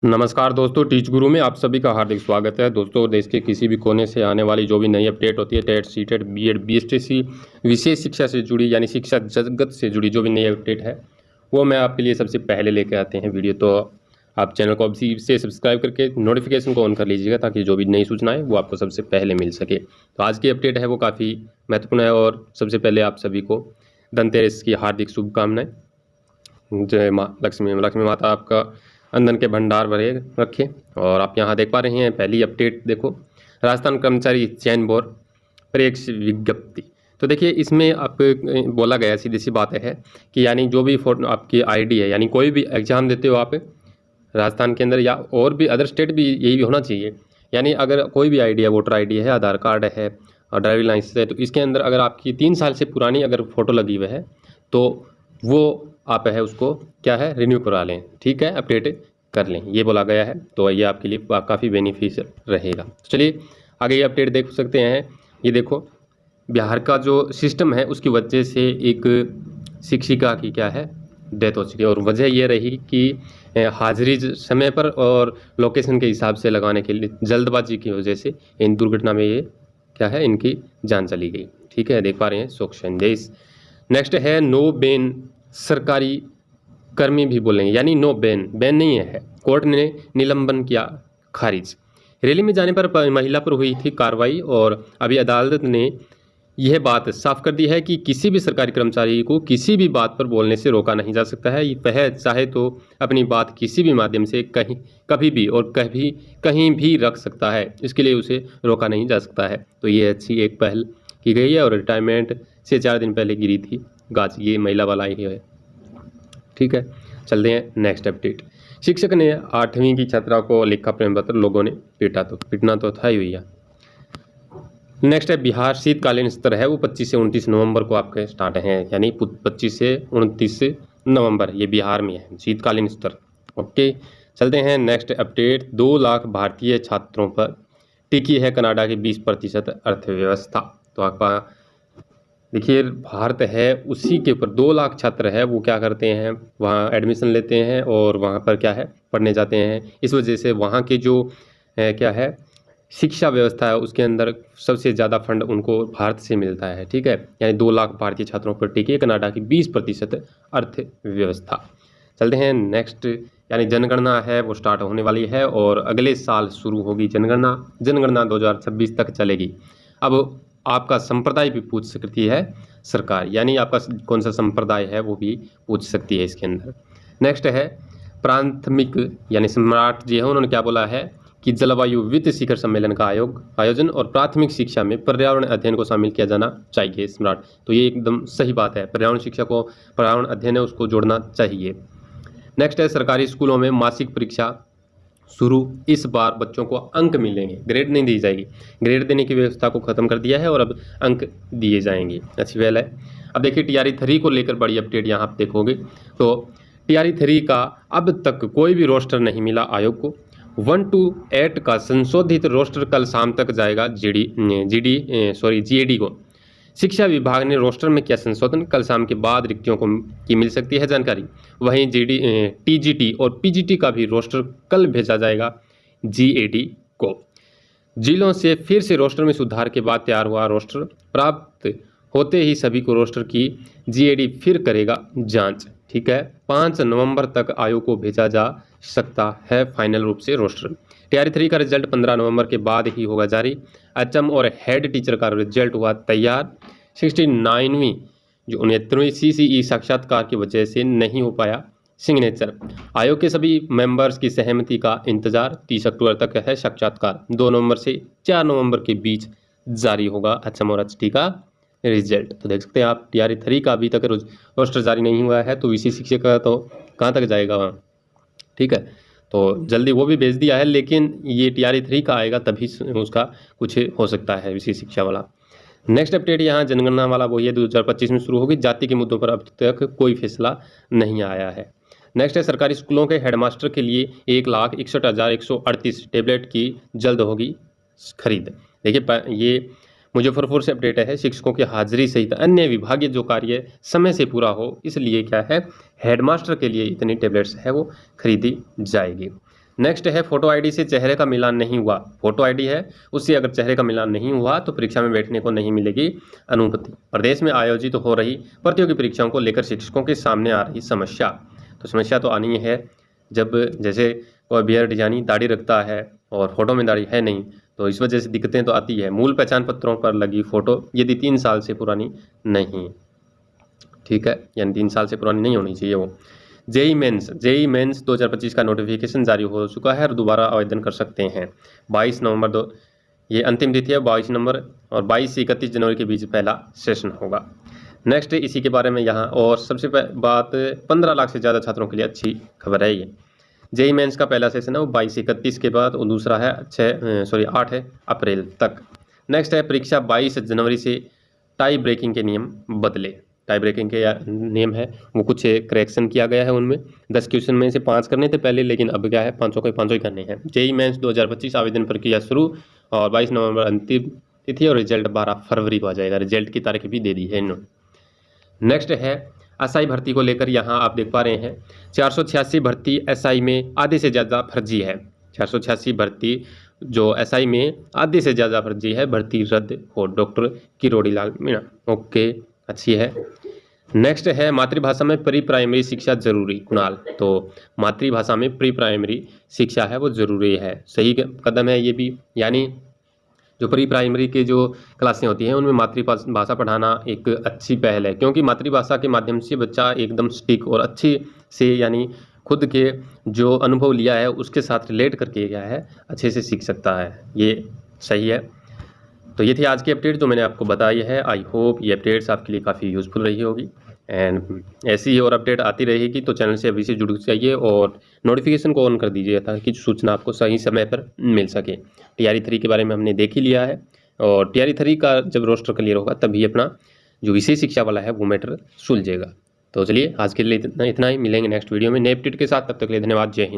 नमस्कार दोस्तों, टीच गुरु में आप सभी का हार्दिक स्वागत है। दोस्तों, देश के किसी भी कोने से आने वाली जो भी नई अपडेट होती है, टेट, सीटेट, बीएड, बीएसटीसी, विशेष शिक्षा से जुड़ी यानी शिक्षा जगत से जुड़ी जो भी नई अपडेट है, वो मैं आपके लिए सबसे पहले लेके आते हैं वीडियो। तो आप चैनल को अभी से सब्सक्राइब करके नोटिफिकेशन को ऑन कर लीजिएगा ताकि जो भी नई सूचनाएं वो आपको सबसे पहले मिल सके। तो आज की अपडेट है वो काफ़ी महत्वपूर्ण है और सबसे पहले आप सभी को धनतेरस की हार्दिक शुभकामनाएं। जय माँ लक्ष्मी माता आपका अंधन के भंडार भरे रखे। और आप यहाँ देख पा रहे हैं पहली अपडेट, देखो, राजस्थान कर्मचारी चयन बोर्ड पर एक विज्ञप्ति। तो देखिए, इसमें आप बोला गया, सीधी सी बात है कि यानी जो भी आपकी आईडी है, यानी कोई भी एग्जाम देते हो आप राजस्थान के अंदर या और भी अदर स्टेट भी यही भी होना चाहिए। यानी अगर कोई भी आईडी है, वोटर आईडी है, आधार कार्ड है और ड्राइविंग लाइसेंस है, तो इसके अंदर अगर आपकी 3 साल से पुरानी अगर फ़ोटो लगी हुई है तो वो आप है उसको क्या है रिन्यू करा लें, ठीक है, अपडेट कर लें, ये बोला गया है। तो ये आपके लिए काफ़ी बेनिफिशियल रहेगा। तो चलिए आगे ये अपडेट देख सकते हैं। ये देखो, बिहार का जो सिस्टम है उसकी वजह से एक शिक्षिका की क्या है डेथ हो चुकी है और वजह ये रही कि हाजिरी समय पर और लोकेशन के हिसाब से लगाने के लिए जल्दबाजी की वजह से इन दुर्घटना में ये क्या है इनकी जान चली गई, ठीक है, देख पा रहे हैं, शोक संदेश। नेक्स्ट है नो बेन, सरकारी कर्मी भी बोलेंगे, यानी नो बैन, बैन नहीं है। कोर्ट ने निलंबन किया खारिज। रैली में जाने पर महिला पर हुई थी कार्रवाई और अभी अदालत ने यह बात साफ कर दी है कि किसी भी सरकारी कर्मचारी को किसी भी बात पर बोलने से रोका नहीं जा सकता है। वह चाहे तो अपनी बात किसी भी माध्यम से कहीं कभी भी और कहीं भी रख सकता है, इसके लिए उसे रोका नहीं जा सकता है। तो ये अच्छी एक पहल की गई है और रिटायरमेंट से 4 दिन पहले गिरी थी गाज, ये महिला वाला ही है, ठीक है। चलते हैं नेक्स्ट अपडेट। शिक्षक ने 8वीं की छात्रा को लिखा प्रेम पत्र, लोगों ने पीटना तो था ही भैया। नेक्स्ट है बिहार शीतकालीन सत्र है वो 25 से 29 नवंबर को आपके स्टार्ट हैं, यानी 25 से 29 नवंबर ये बिहार में है शीतकालीन सत्र। ओके, चलते हैं नेक्स्ट अपडेट। 2 लाख भारतीय छात्रों पर टिकी है कनाडा की 20% अर्थव्यवस्था। तो आपका देखिए, भारत है उसी के ऊपर 2 लाख छात्र है, वो क्या करते हैं वहाँ एडमिशन लेते हैं और वहाँ पर क्या है पढ़ने जाते हैं। इस वजह से वहाँ के जो क्या है शिक्षा व्यवस्था है उसके अंदर सबसे ज़्यादा फंड उनको भारत से मिलता है, ठीक है। यानी 2 लाख भारतीय छात्रों पर टिकी है कनाडा की 20% अर्थव्यवस्था। चलते हैं नेक्स्ट, यानी जनगणना है वो स्टार्ट होने वाली है और अगले साल शुरू होगी जनगणना 2026 तक चलेगी। अब आपका संप्रदाय भी पूछ सकती है सरकार, यानी आपका कौन सा संप्रदाय है वो भी पूछ सकती है इसके अंदर। नेक्स्ट है प्राथमिक, यानी सम्राट जी है उन्होंने क्या बोला है कि जलवायु वित्त शिखर सम्मेलन का आयोजन और प्राथमिक शिक्षा में पर्यावरण अध्ययन को शामिल किया जाना चाहिए सम्राट। तो ये एकदम सही बात है, पर्यावरण शिक्षा को पर्यावरण अध्ययन है उसको जोड़ना चाहिए। नेक्स्ट है सरकारी स्कूलों में मासिक परीक्षा शुरू, इस बार बच्चों को अंक मिलेंगे, ग्रेड नहीं दी जाएगी। ग्रेड देने की व्यवस्था को खत्म कर दिया है और अब अंक दिए जाएंगे, अच्छी पहल है। अब देखिए TRE 3 को लेकर बड़ी अपडेट यहाँ आप देखोगे तो TRE 3 का अब तक कोई भी रोस्टर नहीं मिला आयोग को। 1 to 8 का संशोधित रोस्टर कल शाम तक जाएगा GAD को। शिक्षा विभाग ने रोस्टर में किया संशोधन, कल शाम के बाद रिक्तियों की मिल सकती है जानकारी। वहीं TGT और PGT का भी रोस्टर कल भेजा जाएगा GAD को। जिलों से फिर से रोस्टर में सुधार के बाद तैयार हुआ रोस्टर प्राप्त होते ही सभी को रोस्टर की GAD फिर करेगा जांच, ठीक है। 5 नवंबर तक आयोग को भेजा जा सकता है फाइनल रूप से रोस्टर। TRE 3 का रिजल्ट 15 नवंबर के बाद ही होगा जारी। HM और हेड टीचर का रिजल्ट हुआ तैयार। 69वीं जो 69वीं CCE साक्षात्कार की वजह से नहीं हो पाया सिग्नेचर। आयोग के सभी मेंबर्स की सहमति का इंतजार, 30 अक्टूबर तक है साक्षात्कार। 2 नवंबर से 4 नवंबर के बीच जारी होगा HM और HT का रिजल्ट। तो देख सकते हैं आप TRE 3 का अभी तक रोस्टर जारी नहीं हुआ है, तो विशेष शिक्षक का तो कहाँ तक जाएगा वहाँ, ठीक है। तो जल्दी वो भी भेज दिया है, लेकिन ये TRE 3 का आएगा तभी उसका कुछ हो सकता है विशेष शिक्षा वाला। नेक्स्ट अपडेट यहाँ जनगणना वाला वही है, 2025 में शुरू होगी। जाति के मुद्दों पर अब तक कोई फैसला नहीं आया है। नेक्स्ट है सरकारी स्कूलों के हेडमास्टर के लिए 1,61,138 टैबलेट की जल्द होगी खरीद। देखिए, ये मुजफ्फरपुर से अपडेट है। शिक्षकों की हाजिरी सहित अन्य विभागीय जो कार्य समय से पूरा हो, इसलिए क्या है हेडमास्टर के लिए इतनी टैबलेट्स है वो खरीदी जाएगी। नेक्स्ट है फोटो आईडी से चेहरे का मिलान नहीं हुआ। फोटो आईडी है, उससे अगर चेहरे का मिलान नहीं हुआ तो परीक्षा में बैठने को नहीं मिलेगी अनुमति। प्रदेश में आयोजित तो हो रही प्रतियोगी परीक्षाओं को लेकर शिक्षकों के सामने आ रही समस्या। तो समस्या तो आनी है, जब जैसे कोई बियर्ड यानी दाढ़ी रखता है और फोटो में दाढ़ी है नहीं, तो इस वजह से दिक्कतें तो आती है। मूल पहचान पत्रों पर लगी फ़ोटो यदि 3 साल से पुरानी नहीं, ठीक है, यानी 3 साल से पुरानी नहीं होनी चाहिए वो। जेई मेंस 2025 का नोटिफिकेशन जारी हो चुका है और दोबारा आवेदन कर सकते हैं। 22 नवंबर दो ये अंतिम तिथि है, 22 नवंबर और 22 से 31 जनवरी के बीच पहला सेशन होगा। नेक्स्ट इसी के बारे में यहाँ और सबसे बात 15 लाख से ज़्यादा छात्रों के लिए अच्छी खबर है ये। जेई मेंस का पहला सेशन है वो 22 से 31 के बाद और दूसरा है 8 है अप्रैल तक। नेक्स्ट है परीक्षा 22 जनवरी से टाई ब्रेकिंग के नियम बदले। टाई ब्रेकिंग के नियम है वो कुछ करेक्शन किया गया है, उनमें 10 क्वेश्चन में से 5 करने थे पहले, लेकिन अब क्या है 5 के 5 ही करने हैं। जेई मेंस 2025 आवेदन प्रक्रिया शुरू और 22 नवंबर अंतिम तिथि और रिजल्ट 12 फरवरी को आ जाएगा। रिजल्ट की तारीख भी दे दी है इन्होंने। नेक्स्ट है एसआई भर्ती को लेकर, यहाँ आप देख पा रहे हैं 486 भर्ती एसआई में आधे से ज़्यादा फर्जी है। 486 भर्ती जो एसआई में आधे से ज़्यादा फर्जी है, भर्ती रद्द हो। डॉक्टर किरोड़ी लाल मीणा, ओके, अच्छी है। नेक्स्ट है मातृभाषा में प्री प्राइमरी शिक्षा जरूरी, कुणाल। तो मातृभाषा में प्री प्राइमरी शिक्षा है वो ज़रूरी है, सही कदम है ये भी। यानी जो प्री प्राइमरी के जो क्लासें होती हैं उनमें मातृभाषा पढ़ाना एक अच्छी पहल है, क्योंकि मातृभाषा के माध्यम से बच्चा एकदम स्टिक और अच्छे से यानी खुद के जो अनुभव लिया है उसके साथ रिलेट करके क्या है अच्छे से सीख सकता है, ये सही है। तो ये थी आज की अपडेट जो मैंने आपको बताई है। आई होप ये अपडेट्स आपके लिए काफ़ी यूज़फुल रही होगी एंड ऐसी ही और अपडेट आती रहेगी, तो चैनल से अभी से जुड़ जाइए और नोटिफिकेशन को ऑन कर दीजिए ताकि सूचना आपको सही समय पर मिल सके। TRE 3 के बारे में हमने देख ही लिया है और TRE 3 का जब रोस्टर क्लियर होगा तभी अपना जो विशेष शिक्षा वाला है वो मैटर सुलझेगा। तो चलिए आज के लिए इतना ही, मिलेंगे नेक्स्ट वीडियो में नए अपडेट के साथ, तब तक के लिए धन्यवाद, जय हिंद।